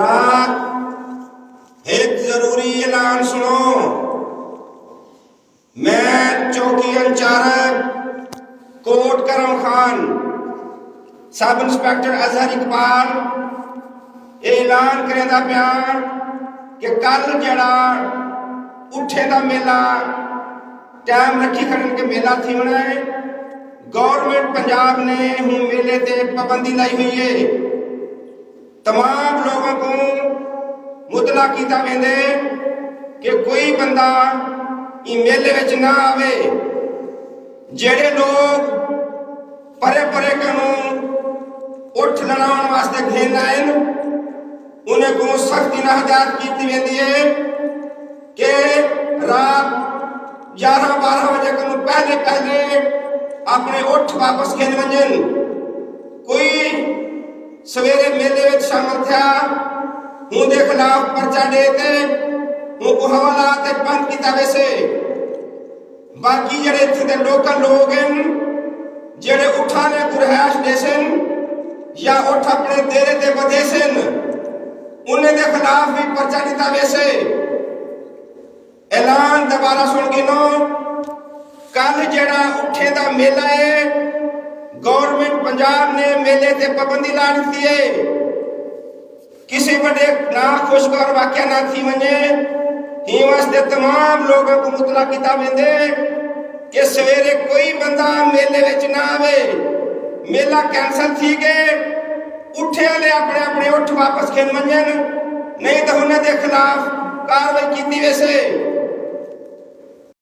हजरात एक जरूरी ऐलान सुनो। मैं चौकी इंचार्ज कोट करम खान सब इंस्पैक्टर अजहर इकबाल ऐलान करेंदा पिया कि कल जड़ा उठे दा मेला टाइम रखी खड़न के मेला थी होना है। गवर्नमेंट पंजाब ने हूँ मेले ते पाबंदी लाई हुई है। तमाम लोगों को मुतला किया वेंदे कि कोई बंदा इ मेले विच ना आवे। जेड़े लोग परे परे कनू उठ लड़ाउण वास्ते घेन आए उन्हें को सख्ती नाल हदायत की वेंदी है कि रात 11-12 बजे कनू पहले पहले अपने उठ वापस खेल वंजन। कोई सवेरे मेले में शामिल था हूँ दे खिलाफ पर्चा देते हूँ को हवाला ते बंद किया वैसे। बाकी जड़े इत्थे लोकल लोग हैं जेड़े उठा ने गुरहैश देसन या उठ अपने देरे ते बदेसन उन्हें दे खिलाफ भी पर्चा दिता वैसे। ऐलान दोबारा सुन गिनो। कल जड़ा उठे दा मेला है गवर्नमेंट पंजाब ने मेले ते पाबंदी ला दी है। किसी बड़े ना खुशगवार वाक्य ना थी वने ही वास्ते तमाम लोगों को मुतला किया वेंदे कि सवेरे कोई बंदा मेले विच ना आवे। मेला कैंसल थी गए उठे वाले अपने अपने उठ वापस खेल वंजन नहीं तो उन्हें दे खिलाफ कार्रवाई की वैसे।